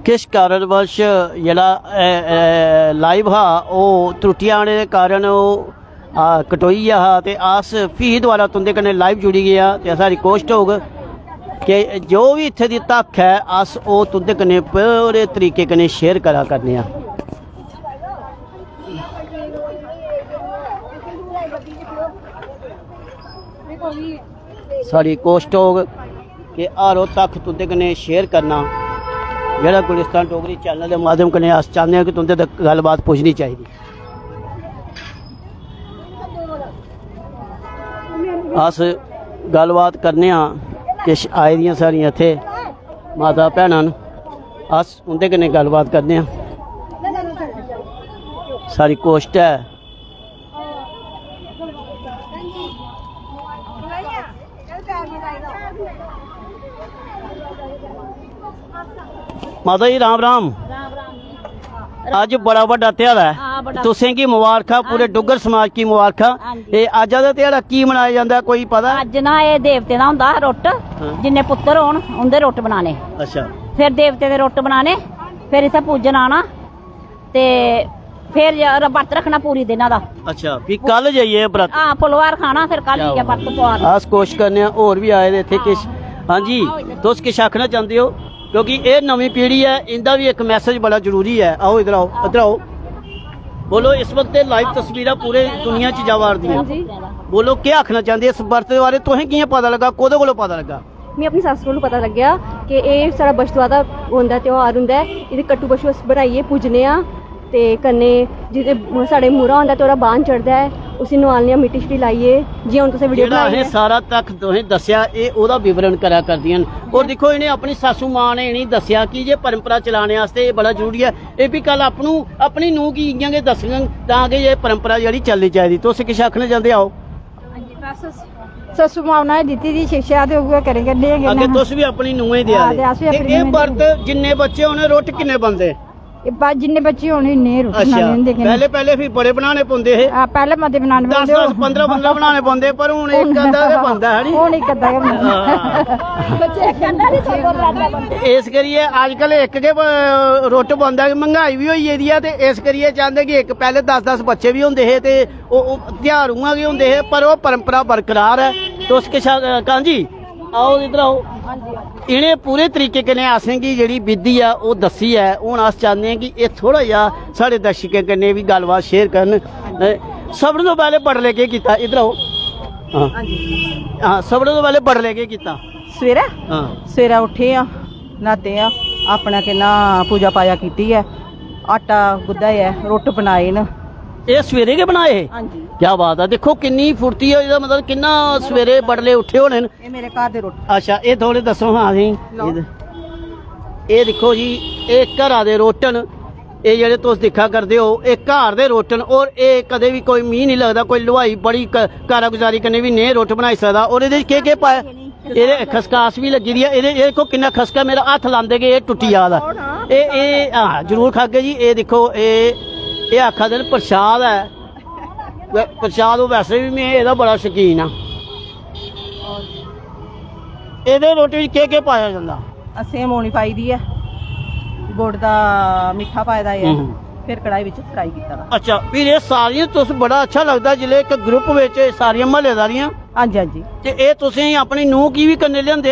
किस कारणवश जेह्ड़ा लाइव हा ओह् त्रुटियां आने दे कारण ओह् कटोई गेआ हा ते अस फ्ही दोबारा तुंदे कन्नै लाइव जुड़ी गए ते साढ़ी कोशिश होग कि जो भी इत्थे दी तक है अस ओह् तुंदे कन्नै पूरे तरीके कन्नै शेयर करा करने आं। साड़ी कोशिश होग कि हर तक तुंदे कन्नै शेयर करना जेह्ड़ा गुलिस्तान डोगरी चैनल के माध्यम कन्नै अस चाहते हैं कि तुंदे तक गलबात पुज्जनी चाहिए। अस गलबात करने किश आए दियां सारियां इत्थे माता भैनां न, अस उंदे कन्नै गलबात करने सारी कोशिश है माता जी राम राम। अज बड़ा बड़ा ध्याड़ा है, तुसें की मुबारक पूरे डुग्गर समाज की मुबारक। अज दा ध्याड़ा की मनाया जाता है कोई पता? अज ना ये देवते दा हुंदा रुट्ट, जिन्ने पुत्तर होन उंदे रुट्ट बनाने। अच्छा, फिर देवते दे रुट्ट बनाने, फिर इत्थे पूजन आना ते फिर बरत रखना पूरी दिना दा। अच्छा, फिर कल जाइए व्रत? हां, फुलवार खाना, फिर कल जाइए बरत पवार। अस कोशिश करने और भी आए थे किश। हाँ जी, तुस किश आखना चाहते हो? क्योंकि ये नवी पीढ़ी है, इनका भी एक मैसेज बड़ा जरूरी है। आओ इधर आओ, इधर आओ, बोलो। इस वक्त लाइव तस्वीर पूरे दुनिया च जावा रदियां, बोलो क्या आखना चाहते इस बरत के बारे? तुसें कियां पता लगा, कोदे कोलों पता लगा? मैं अपनी सस्स कोलों पता लग्या कि एह् साढ़ा बछदुआ दा होंदा त्योहार होंदा है। इहदे कट्टू बच्छू अस बनाइयै पूजने आं ते कन्नै जिहदे साढ़े मूरा होंदा ते ओह्दा बाण चढ़दा है, उसी नवालने मिट्टी शिट्टी लाइयै जि'यां हुण तुसें वीडियो बनाई है। सारा तक तुसें दस्सिया एह् ओह्दा विवरण करा करदियां न। और दिक्खो इन्हें अपनी सासू मां ने इनें दस्सिया कि जे परंपरा चलाने वास्ते एह् बड़ा जरूरी है। एह् भी कल अपनी नूंह गी इ'यां गै दस्सङन तां कि एह् परंपरा जेह्ड़ी चलनी चाहिदी। तुस किश आखना चाहंदे आओ? सस्सू मां ने दित्ती दी शिक्षा ते उ'ऐ करे करने अग्गे तुस भी अपनी नूंहें देआ दे। एह् बरत जिन्ने बच्चे होने रुट्ट किन्ने बनदे? जिन्ने बच्चे होने इन्ने रुट्टी बनाने होंदे। पहले फिर बड़े बनाने पौंदे हे, पहले मते बनाने पौंदे, 10 15 बनाने पौंदे, पर हुन एक अद्धा गै बनदा है नी। हुन एक अद्धा गै बनदा। इस करियै अजकल एक गै रुट्ट बनदा, महंगाई भी होई गेदी है ते इस करियै चाहंदे कि एक पहले 10 बच्चे भी होंदे हे ते ध्यार उ'आं गै होंदे हे, पर ओह् परंपरा बरकरार है। तुस किश कां जी आओ इधर आओ। इन्हें पूरे तरीके कन्नै असेंगी जेह्ड़ी विधि है ओह् दस्सी है। हुण अस चाहते हैं कि एह् थोड़ा जिहा साढ़े दर्शकें कन्नै भी गल्लबात शेयर करन। सभनें तो पैह्ले बडलै केह् कीता? इधर आओ। हाँ, सभनें तो पैह्ले बडलै केह् कीता? सवेरे सवेरे उठे आ, न्हाते आ, अपना किन्ना पूजा पाजा कीती है, आटा गुद्धा है, रुट्ट बनाए न। ये सवेरे के बनाए? हाँ जी। क्या बात है, देखो किन्नी फुर्ती है, इसदा मतलब किन्ना सवेरे बडले उठे होने न। ये मेरे घर दे रुट्ट। अच्छा, ये थोड़े दसो। हाँ जी, ये देखो जी, ये घरा दे रुट्ट न, ये जेह्ड़े तुस दिक्खा करदे हो, ये घर दे रुट्ट न। और ये कदे भी कोई मींह नहीं लगदा, कोई लुहाई बड़ी कारगुजारी कन्नै भी नेह रुट्ट बनाई सकदा। और एह्दे च केह् पाया? एह्दे खसकास भी लगी दी है। एह्दे देखो किन्ना खसका, मेरा हत्थ लांदे गै एह् टुट्टी जा दा। एह् हाँ जरूर खागे जी। ये देखो ये आखा दे प्रसाद है, प्रसाद वैसे भी मैं एह्दा बड़ा शकीन हाँ। एह्दे रोटी केह् पाया जंदा? सेम होनी पाई दी है, गुड़ दा मिठा पाए दा है, फिर कढ़ाई विच फ्राई कीता दा। अच्छा, फिर ये सारियां तुस बड़ा अच्छा लगदा जिल्ले एक ग्रुप विच सारियां म्हल्लेदारियां। हाँ जी हाँ जी। ते ये तुसें अपनी नूंह की भी कन्नै लियांदे?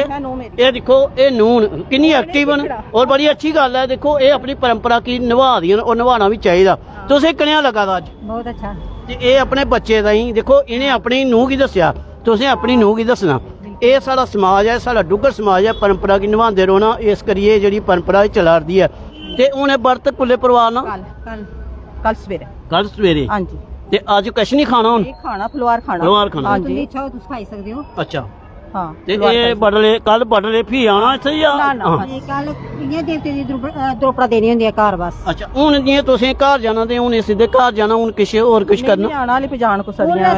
ये देखो ये नूंह किन्नी एक्टिव न और बड़ी अच्छी गल है। देखो ये अपनी परंपरा की निभा दियां और निभाना भी चाहिए। तुसें कनेहा लगा दा अज? बहुत अच्छा। ते ये अपने बच्चे ताईं देखो इन्हें अपनी नूंह गी दस्सिया, तुसें अपनी नूंह गी दस्सना। ये साढ़ा समाज है, साढ़ा डुग्गर समाज है, परंपरा की निभांदे रौहना। इस करिए जेह्ड़ी परंपरा चला रदी है। ते हून बरत कुल्ले परवार ना? कल सवेरे। कल सवेरे? हाँ जी। ते अज किश नहीं खाना? हुन खाना फुलवार खाना। फुलवार खाना। हाँ जी। इच्छा हो तुस खाई सकदे हो। अच्छा। हाँ। ते ये बडले कल बडले फ्ही आना इत्थे या? कल इ'यां देवते दी द्रोपड़ा देनी होंदी है घर बस। अच्छा, हुन जियां तुसें घर जाना ते हुन सिद्धे घर जाना, हुन किश होर किश करना? आना आह्ली पजान को सदियां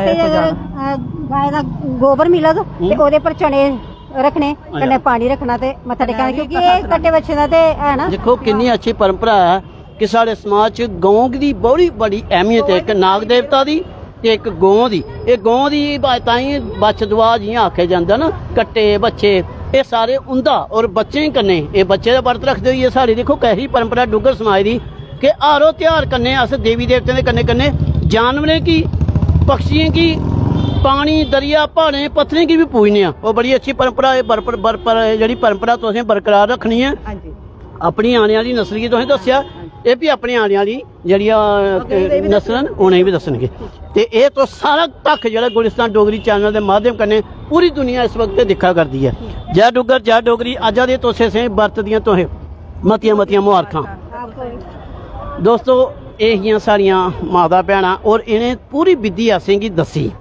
गाय दा गोबर मिलग ते ओह्दे पर चने रखने, कन्नै पानी रखना ते मत्था टेकना, क्योंकि एह् कट्टे बच्छे दा ते है ना। देखो किन्नी अच्छी परंपरा है कि साढ़े समाज च गौ दी बड़ी बड़ी अहमियत है। एक नाग देवता दी ते एक गौ दी। ये गौ दी ताईं बच्छ दुआ जियां आखे जांदा ना, कट्टे बच्छे ये सारे उंदा और बच्चे कन्ने ये बच्चे का व्रत रखते हुए सारी देखो कैसी परंपरा डुग्गर समाज की कि हर त्योहार कन्ने अस देवी देवतें के कन्ने कन्ने जानवरें की पक्षियों की पानी दरिया पहाड़ें पत्थरें की भी पूजने वो बड़ी अच्छी परंपरा है जी परंपरा तुसें बरकरार रखनी है हाँ जी अपनी आने वाली नस्ल की तुसें दस्सिया ये भी अपनी आने वाली जड़िया नस्ल न उन्हें भी दसणगे ते ये तो सारा तक जो गुलिस्तान डोगरी चैनल के माध्यम कन्नै पूरी दुनिया इस वक्त दिखा करती है। जय डुग्गर जय डोगरी अज्ज दे तुसें असें बरत दियां तुसें मतियां मतियां मुबारखां। दोस्तों ये हियां साड़ियां माता भैणां और इन्हें पूरी विधि असेंगी दसी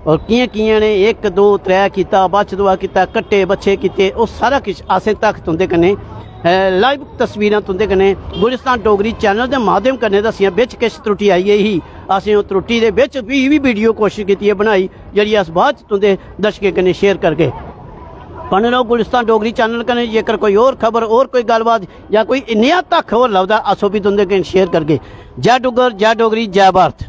और कियां कियां ने 1 2 3 किया बच दुआ किया कट्टे बच्चे किते वो सारा किश असें तक तुंदे कन्नै लाइव तस्वीरां तुंदे कन्नै गुलिस्तान डोगरी चैनल के माध्यम कन्नै दस्सियां बिच किश त्रुटि आई ही असें उस त्रुटि दे बिच भी वीडियो कोशिश की है बनाई जिहड़ी अस बाद च तुंदे दर्शकें कन्नै शेयर करके बने रहो गुलिस्तान डोगरी चैनल कन्नै। जेकर कोई और खबर और कोई गलबात या कोई नया तक होर लभदा अस भी तुंदे कन्नै शेयर करगे। जय डुग्गर जय डोगरी जय भारत।